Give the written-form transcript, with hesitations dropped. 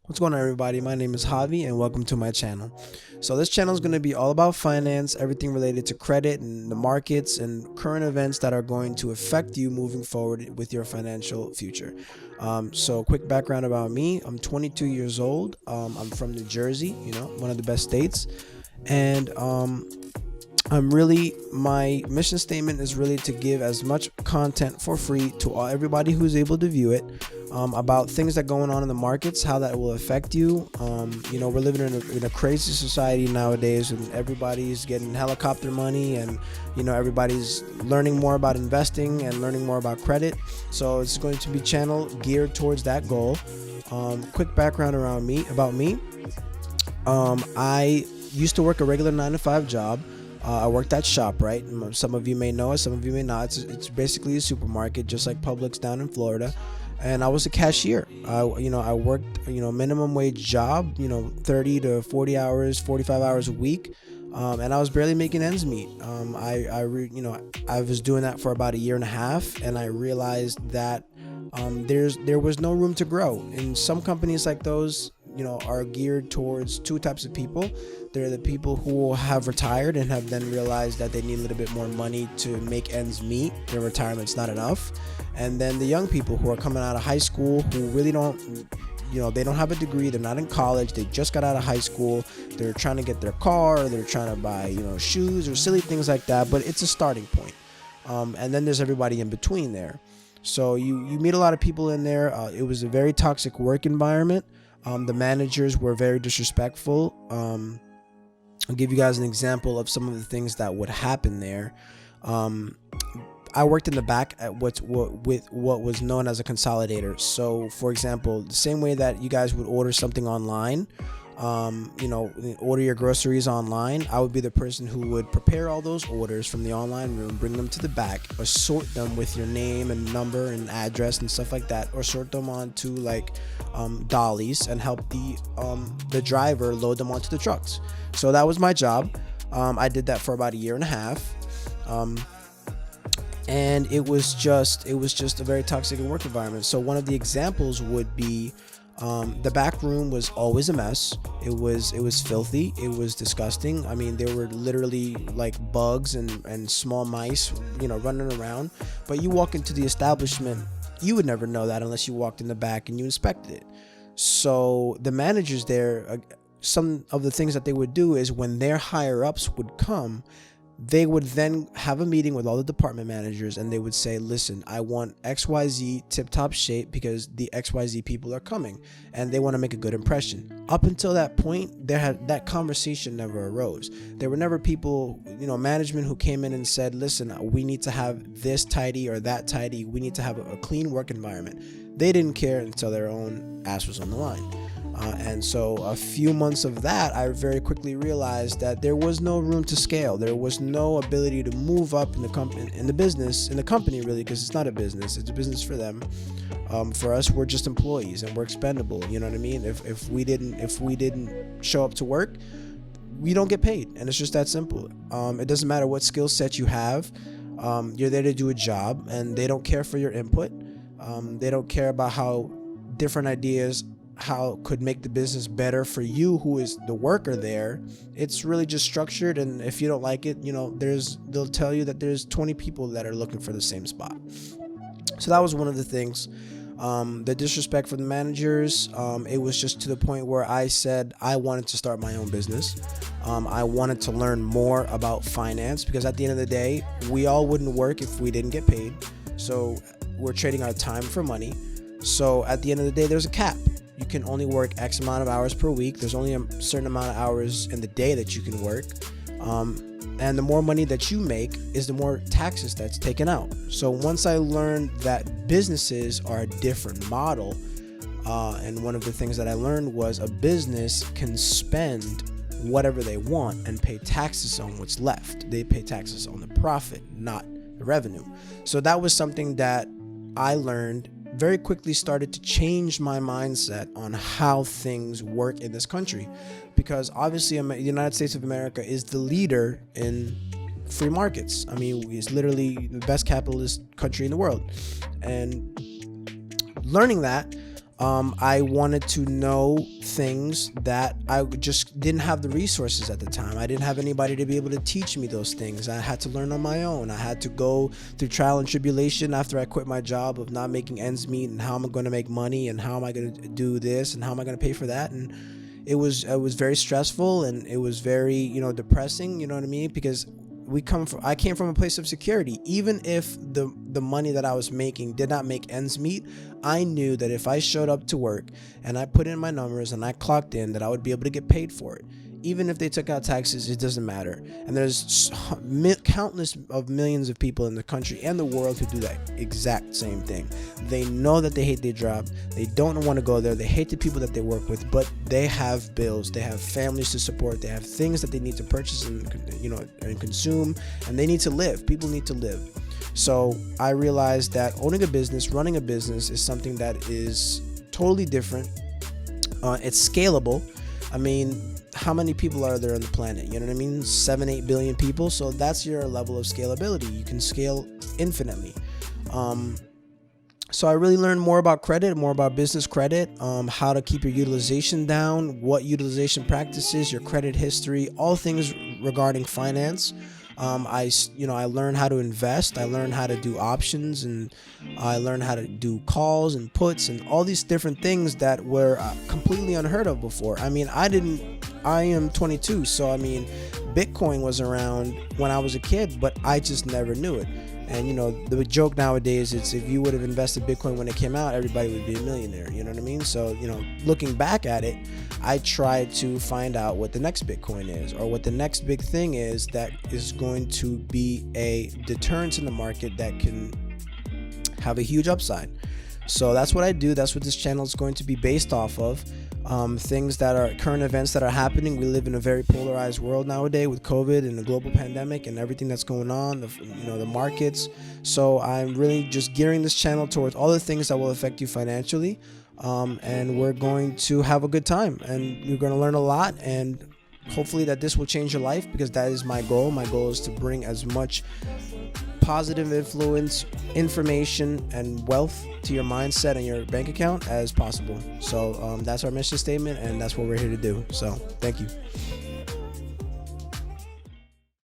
What's going on, everybody? My name is Javi and welcome to my channel. So this channel is going to be all about finance, everything related to credit and the markets and current events that are going to affect you moving forward with your financial future. So quick background about me. I'm 22 years old. I'm from New Jersey, one of the best states. And my mission statement is really to give as much content for free to everybody who's able to view it, about things that are going on in the markets, how that will affect you. We're living in a crazy society nowadays, and everybody's getting helicopter money, and everybody's learning more about investing and learning more about credit. So it's going to be channel geared towards that goal. Quick background about me. I used to work a regular 9-to-5 job. I worked at ShopRite. Some of you may know it, some of you may not. It's basically a supermarket, just like Publix down in Florida. And I was a cashier. I worked, minimum wage job, 30 to 40 hours, 45 hours a week. And I was barely making ends meet. I was doing that for about a year and a half, and I realized that there was no room to grow. And some companies like those, are geared towards two types of people. They're the people who have retired and have then realized that they need a little bit more money to make ends meet. Their retirement's not enough. And then the young people who are coming out of high school, who really don't, they don't have a degree. They're not in college. They just got out of high school. They're trying to get their car. They're trying to buy, shoes or silly things like that. But it's a starting point. And then there's everybody in between there. So you meet a lot of people in there. It was a very toxic work environment. The managers were very disrespectful. I'll give you guys an example of some of the things that would happen there. I worked in the back at what was known as a consolidator. So, for example, the same way that you guys would order something online, order your groceries online, I would be the person who would prepare all those orders from the online room, bring them to the back, or sort them with your name and number and address and stuff like that, or sort them onto dollies and help the driver load them onto the trucks. So that was my job. I did that for about a year and a half. And it was just a very toxic work environment. So one of the examples would be, the back room was always a mess. It was filthy. It was disgusting. I mean, there were literally like bugs and small mice, running around. But you walk into the establishment, you would never know that unless you walked in the back and you inspected it. So the managers there, some of the things that they would do is when their higher ups would come, they would then have a meeting with all the department managers, and they would say, listen, I want XYZ tip-top shape because the XYZ people are coming and they want to make a good impression. Up until that point, that conversation never arose. There were never people, management who came in and said, listen, we need to have this tidy or that tidy. We need to have a clean work environment. They didn't care until their own ass was on the line. And so a few months of that, I very quickly realized that there was no room to scale. There was no ability to move up in the company, in the company, really, because it's not a business. It's a business for them. For us, we're just employees and we're expendable. You know what I mean? If we didn't show up to work, we don't get paid, and it's just that simple. It doesn't matter what skill set you have. You're there to do a job, and they don't care for your input. They don't care about how different ideas could make the business better for you, who is the worker there. It's really just structured, and if you don't like it, they'll tell you that there's 20 people that are looking for the same spot. So that was one of the things. The disrespect from the managers, it was just to the point where I said I wanted to start my own business. I wanted to learn more about finance, because at the end of the day, we all wouldn't work if we didn't get paid. So we're trading our time for money. So at the end of the day, there's a cap. You can only work X amount of hours per week. There's only a certain amount of hours in the day that you can work. And the more money that you make is the more taxes that's taken out. So once I learned that businesses are a different model, and one of the things that I learned was a business can spend whatever they want and pay taxes on what's left. They pay taxes on the profit, not the revenue. So that was something that I learned very quickly, started to change my mindset on how things work in this country, because obviously the United States of America is the leader in free markets. I mean, it's literally the best capitalist country in the world. And learning that, I wanted to know things that I just didn't have the resources at the time. I didn't have anybody to be able to teach me those things. I had to learn on my own. I had to go through trial and tribulation after I quit my job of not making ends meet, and how am I going to make money, and how am I going to do this, and how am I going to pay for that. And it was very stressful, and it was very, depressing, you know what I mean? Because I came from a place of security. Even if the money that I was making did not make ends meet, I knew that if I showed up to work and I put in my numbers and I clocked in, that I would be able to get paid for it. Even if they took out taxes, it doesn't matter. And there's countless of millions of people in the country and the world who do that exact same thing. They know that they hate their job. They don't want to go there. They hate the people that they work with, but they have bills. They have families to support. They have things that they need to purchase and consume, and they need to live. People need to live. So I realized that owning a business, running a business, is something that is totally different. It's scalable. I mean, how many people are there on the planet? You know what I mean? 7-8 billion people. So that's your level of scalability. You can scale infinitely. So I really learned more about credit, more about business credit, how to keep your utilization down, what utilization practices, your credit history, all things regarding finance. I learned how to invest. I learned how to do options, and I learned how to do calls and puts and all these different things that were completely unheard of before. I mean, I am 22, so I mean, Bitcoin was around when I was a kid, but I just never knew it. And the joke nowadays is, if you would have invested Bitcoin when it came out, everybody would be a millionaire. You know what I mean? So, looking back at it, I tried to find out what the next Bitcoin is, or what the next big thing is that is going to be a deterrent in the market that can have a huge upside. So that's what I do. That's what this channel is going to be based off of. Things that are current events that are happening. We live in a very polarized world nowadays with COVID and the global pandemic and everything that's going on, the markets. So I'm really just gearing this channel towards all the things that will affect you financially. And we're going to have a good time, and you're going to learn a lot, and hopefully that this will change your life, because that is my goal. My goal is to bring as much positive influence, information, and wealth to your mindset and your bank account as possible. So that's our mission statement, and that's what we're here to do. So thank you.